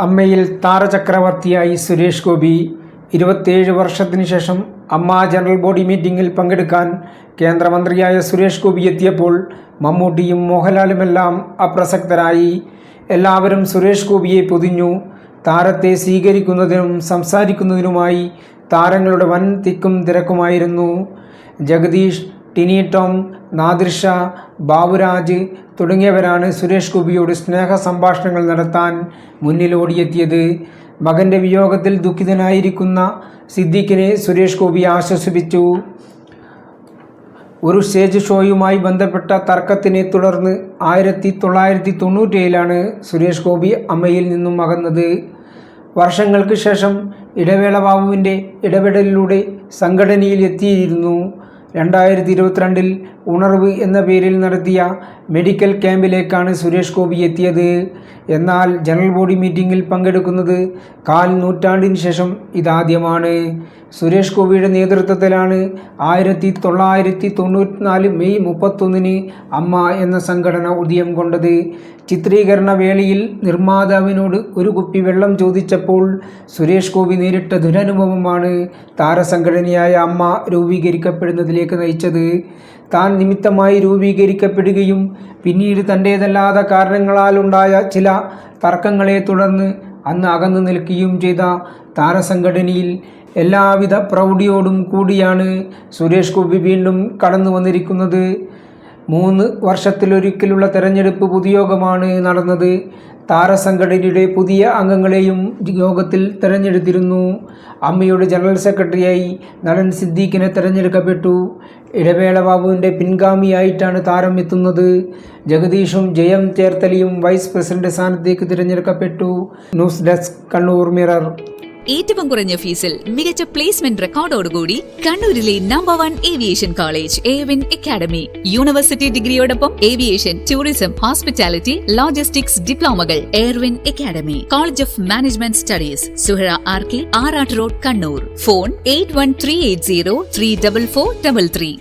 അമ്മയിൽ താരചക്രവർത്തിയായി സുരേഷ് ഗോപി 27 വർഷത്തിന് ശേഷം അമ്മ ജനറൽ ബോഡി മീറ്റിംഗിൽ പങ്കെടുക്കാൻ കേന്ദ്രമന്ത്രിയായ സുരേഷ് ഗോപി എത്തിയപ്പോൾ മമ്മൂട്ടിയും മോഹൻലാലുമെല്ലാം അപ്രസക്തരായി. എല്ലാവരും സുരേഷ് ഗോപിയെ പൊതിഞ്ഞു. താരത്തെ സ്വീകരിക്കുന്നതിനും സംസാരിക്കുന്നതിനുമായി താരങ്ങളുടെ വൻ തിക്കും തിരക്കുമായിരുന്നു. ജഗദീഷ്, ടിനി ടോം, നാദിർ ഷാ, ബാബുരാജ് തുടങ്ങിയവരാണ് സുരേഷ് ഗോപിയോട് സ്നേഹ സംഭാഷണങ്ങൾ നടത്താൻ മുന്നിലോടിയെത്തിയത്. മകൻ്റെ വിയോഗത്തിൽ ദുഃഖിതനായിരിക്കുന്ന സിദ്ദീഖിനെ സുരേഷ് ഗോപി ആശ്വസിപ്പിച്ചു. ഒരു സ്റ്റേജ് ഷോയുമായി ബന്ധപ്പെട്ട തർക്കത്തിനെ തുടർന്ന് 1997 സുരേഷ് ഗോപി അമ്മയിൽ നിന്നും അകന്നത്. വർഷങ്ങൾക്ക് ശേഷം ഇടവേള ബാബുവിൻ്റെ ഇടപെടലിലൂടെ സംഘടനയിൽ എത്തിയിരുന്നു. 2022 ഉണർവ് എന്ന പേരിൽ നടത്തിയ മെഡിക്കൽ ക്യാമ്പിലേക്കാണ് സുരേഷ് ഗോപി എത്തിയത്. എന്നാൽ ജനറൽ ബോഡി മീറ്റിംഗിൽ പങ്കെടുക്കുന്നത് 1/4 നൂറ്റാണ്ടിന് ശേഷം ഇതാദ്യമാണ്. സുരേഷ് ഗോപിയുടെ നേതൃത്വത്തിലാണ് 1994 മെയ് 31 അമ്മ എന്ന സംഘടന ഉദയം കൊണ്ടത്. ചിത്രീകരണ വേളയിൽ നിർമ്മാതാവിനോട് ഒരു കുപ്പി വെള്ളം ചോദിച്ചപ്പോൾ സുരേഷ് ഗോപി നേരിട്ട ദുരനുഭവമാണ് താരസംഘടനയായ അമ്മ രൂപീകരിക്കപ്പെടുന്നതിലേക്ക് നയിച്ചത്. താൻ നിമിത്തമായി രൂപീകരിക്കപ്പെടുകയും പിന്നീട് തൻ്റേതല്ലാത്ത കാരണങ്ങളാലുണ്ടായ ചില തർക്കങ്ങളെ തുടർന്ന് അന്ന് അകന്നു നിൽക്കുകയും ചെയ്ത താരസംഘടനയിൽ എല്ലാവിധ പ്രൗഢിയോടും കൂടിയാണ് സുരേഷ് ഗോപി വീണ്ടും കടന്നു വന്നിരിക്കുന്നത്. 3 വർഷത്തിലൊരിക്കലുള്ള തെരഞ്ഞെടുപ്പ് പൊതുയോഗമാണ് നടന്നത്. താരസംഘടനയുടെ പുതിയ അംഗങ്ങളെയും യോഗത്തിൽ തെരഞ്ഞെടുത്തിരുന്നു. അമ്മയുടെ ജനറൽ സെക്രട്ടറിയായി നടൻ സിദ്ദീഖിനെ തെരഞ്ഞെടുക്കപ്പെട്ടു. ഇടവേള ബാബുവിൻ്റെ പിൻഗാമിയായിട്ടാണ് താരം എത്തുന്നത്. ജഗദീഷും ജയം ചേർത്തലയും വൈസ് പ്രസിഡന്റ് സ്ഥാനത്തേക്ക് തിരഞ്ഞെടുക്കപ്പെട്ടു. News desk, Kannur mirror. ഏറ്റവും കുറഞ്ഞ ഫീസിൽ മികച്ച പ്ലേസ്മെന്റ് റെക്കോർഡോടുകൂടി കണ്ണൂരിലെ number 1 aviation college Airwin academy. University ഡിഗ്രിയോടൊപ്പം ഏവിയേഷൻ, ടൂറിസം, ഹോസ്പിറ്റാലിറ്റി, ലോജിസ്റ്റിക്സ് ഡിപ്ലോമകൾ. Airwin academy, college of management studies, Suhara ആർക്കി, ആറാട്ട് റോഡ്, കണ്ണൂർ. ഫോൺ 8138034433.